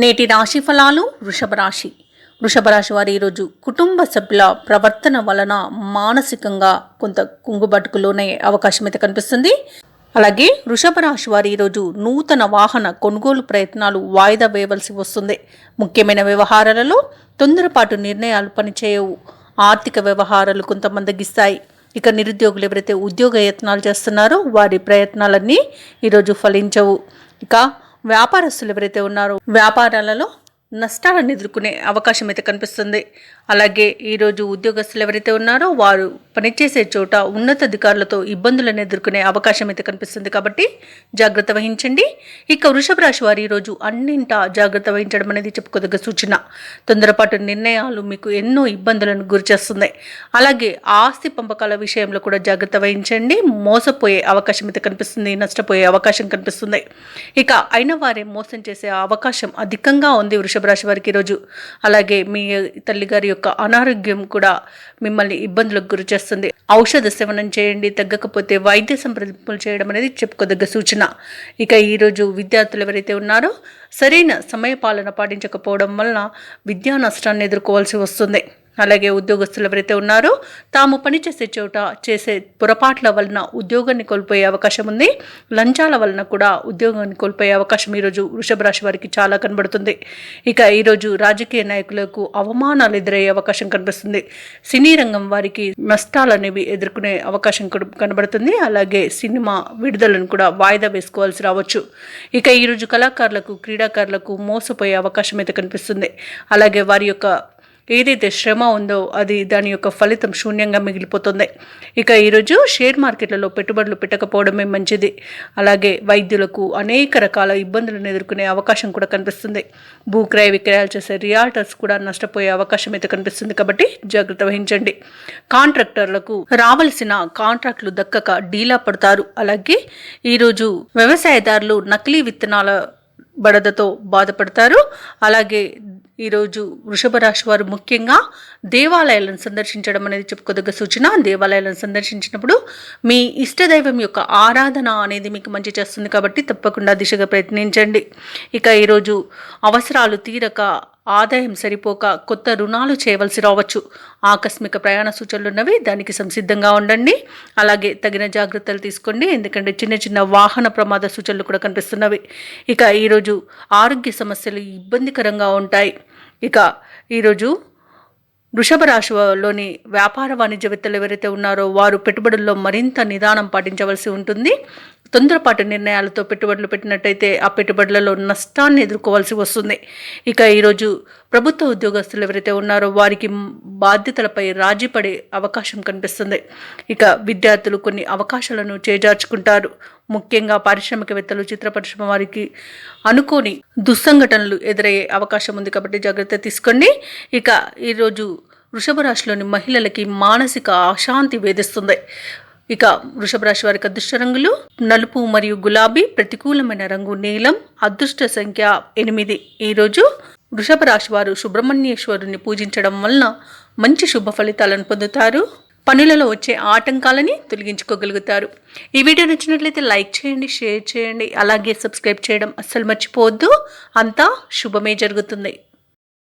నేటి రాశి ఫలాలు వృషభ రాశి వారు ఈరోజు కుటుంబ సభ్యుల ప్రవర్తన వలన మానసికంగా కొంత కుంగుబాటుకు లోనయ్యే అవకాశం అయితే కనిపిస్తుంది. అలాగే వృషభ రాశి వారు ఈరోజు నూతన వాహన కొనుగోలు ప్రయత్నాలు వాయిదా వేయవలసి వస్తుంది. ముఖ్యమైన వ్యవహారాలలో తొందరపాటు నిర్ణయాలు పనిచేయవు. ఆర్థిక వ్యవహారాలు కొంత మందగిస్తాయి. ఇక నిరుద్యోగులు ఎవరైతే ఉద్యోగ యత్నాలు చేస్తున్నారో వారి ప్రయత్నాలన్నీ ఈరోజు ఫలించవు. ఇక వ్యాపారస్తులు ఎవరైతే ఉన్నారో వ్యాపారాలలో నష్టాలను ఎదుర్కొనే అవకాశం అయితే కనిపిస్తుంది. అలాగే ఈరోజు ఉద్యోగస్తులు ఎవరైతే ఉన్నారో వారు పనిచేసే చోట ఉన్నతాధికారులతో ఇబ్బందులను ఎదుర్కొనే అవకాశం అయితే కనిపిస్తుంది. కాబట్టి జాగ్రత్త వహించండి. ఇక వృషభ రాశి వారు ఈరోజు అన్నింటా జాగ్రత్త వహించడం అనేది చెప్పుకోదగ్గ సూచన. తొందరపాటు నిర్ణయాలు మీకు ఎన్నో ఇబ్బందులను గురిచేస్తుంది. అలాగే ఆస్తి పంపకాల విషయంలో కూడా జాగ్రత్త వహించండి. మోసపోయే అవకాశం అయితే కనిపిస్తుంది, నష్టపోయే అవకాశం కనిపిస్తుంది. ఇక అయిన వారే మోసం చేసే అవకాశం అధికంగా ఉంది వృషభ రాశి వారికి ఈరోజు. అలాగే మీ తల్లిగారి యొక్క అనారోగ్యం కూడా మిమ్మల్ని ఇబ్బందులకు గురి చేస్తుంది. ఔషధ సేవనం చేయండి. తగ్గకపోతే వైద్య సంప్రదింపులు చేయడం అనేది చెప్పుకోదగ్గ సూచన. ఇక ఈరోజు విద్యార్థులు ఎవరైతే ఉన్నారో సరైన సమయపాలన పాటించకపోవడం వలన విద్యా నష్టాన్ని ఎదుర్కోవాల్సి వస్తుంది. అలాగే ఉద్యోగస్తులు ఎవరైతే ఉన్నారో తాము పనిచేసే చోట చేసే పొరపాట్ల వలన ఉద్యోగాన్ని కోల్పోయే అవకాశం ఉంది. లంచాల వలన కూడా ఉద్యోగాన్ని కోల్పోయే అవకాశం ఈరోజు వృషభ రాశి వారికి చాలా కనబడుతుంది. ఇక ఈరోజు రాజకీయ నాయకులకు అవమానాలు ఎదురయ్యే అవకాశం కనిపిస్తుంది. సినీ రంగం వారికి నష్టాలు అనేవి ఎదుర్కొనే అవకాశం కనబడుతుంది. అలాగే సినిమా విడుదలను కూడా వాయిదా వేసుకోవాల్సి రావచ్చు. ఇక ఈరోజు కళాకారులకు క్రీడాకారులకు మోసపోయే అవకాశం అయితే కనిపిస్తుంది. అలాగే వారి యొక్క ఏదైతే శ్రమ ఉందో అది దాని యొక్క ఫలితం శూన్యంగా మిగిలిపోతుంది. ఇక ఈరోజు షేర్ మార్కెట్లలో పెట్టుబడులు పెట్టకపోవడమే మంచిది. అలాగే వైద్యులకు అనేక రకాల ఇబ్బందులను ఎదుర్కొనే అవకాశం కూడా కనిపిస్తుంది. భూక్రయ విక్రయాలు చేసే రియాల్టర్స్ కూడా నష్టపోయే అవకాశం అయితే కనిపిస్తుంది. కాబట్టి జాగ్రత్త వహించండి. కాంట్రాక్టర్లకు రావాల్సిన కాంట్రాక్టులు దక్కక డీలా పడతారు. అలాగే ఈరోజు వ్యవసాయదారులు నకిలీ విత్తనాల బడదతో బాధపడతారు. అలాగే ఈరోజు వృషభ రాశి వారు ముఖ్యంగా దేవాలయాలను సందర్శించడం అనేది చెప్పుకోదగ్గ సూచన. దేవాలయాలను సందర్శించినప్పుడు మీ ఇష్టదైవం యొక్క ఆరాధన అనేది మీకు మంచి చేస్తుంది. కాబట్టి తప్పకుండా దిశగా ప్రయత్నించండి. ఇక ఈరోజు అవసరాలు తీరక ఆదాయం సరిపోక కొత్త రుణాలు చేయవలసి రావచ్చు. ఆకస్మిక ప్రయాణ సూచనలు ఉన్నవి, దానికి సంసిద్ధంగా ఉండండి. అలాగే తగిన జాగ్రత్తలు తీసుకోండి. ఎందుకంటే చిన్న చిన్న వాహన ప్రమాద సూచనలు కూడా కనిపిస్తున్నవి. ఇక ఈరోజు ఆరోగ్య సమస్యలు ఇబ్బందికరంగా ఉంటాయి. ఇక ఈరోజు వృషభ రాశిలోని వ్యాపార వాణిజ్యవేత్తలు ఎవరైతే ఉన్నారో వారు పెట్టుబడుల్లో మరింత నిదానం పాటించవలసి ఉంటుంది. తొందరపాటు నిర్ణయాలతో పెట్టుబడులు పెట్టినట్టయితే ఆ పెట్టుబడులలో నష్టాన్ని ఎదుర్కోవాల్సి వస్తుంది. ఇక ఈరోజు ప్రభుత్వ ఉద్యోగస్తులు ఎవరైతే ఉన్నారో వారికి బాధ్యతలపై రాజీ పడే అవకాశం కనిపిస్తుంది. ఇక విద్యార్థులు కొన్ని అవకాశాలను చేజార్చుకుంటారు. ముఖ్యంగా పారిశ్రామికవేత్తలు, చిత్ర పరిశ్రమ వారికి అనుకోని దుస్సంఘటనలు ఎదురయ్యే అవకాశం ఉంది. కాబట్టి జాగ్రత్త తీసుకోండి. ఇక ఈరోజు వృషభ రాశిలోని మహిళలకి మానసిక అశాంతి వేధిస్తుంది. ఇక వృషభ రాశి వారికి అదృష్ట రంగులు నలుపు మరియు గులాబీ, ప్రతికూలమైన రంగు నీలం, అదృష్ట సంఖ్య 8. ఈరోజు వృషభ రాశి వారు సుబ్రహ్మణ్యేశ్వరుని పూజించడం వలన మంచి శుభ ఫలితాలను పొందుతారు. పనులలో వచ్చే ఆటంకాలని తొలగించుకోగలుగుతారు. ఈ వీడియో నచ్చినట్లయితే లైక్ చేయండి, షేర్ చేయండి. అలాగే సబ్స్క్రైబ్ చేయడం అస్సలు మర్చిపోవద్దు. అంతా శుభమే జరుగుతుంది.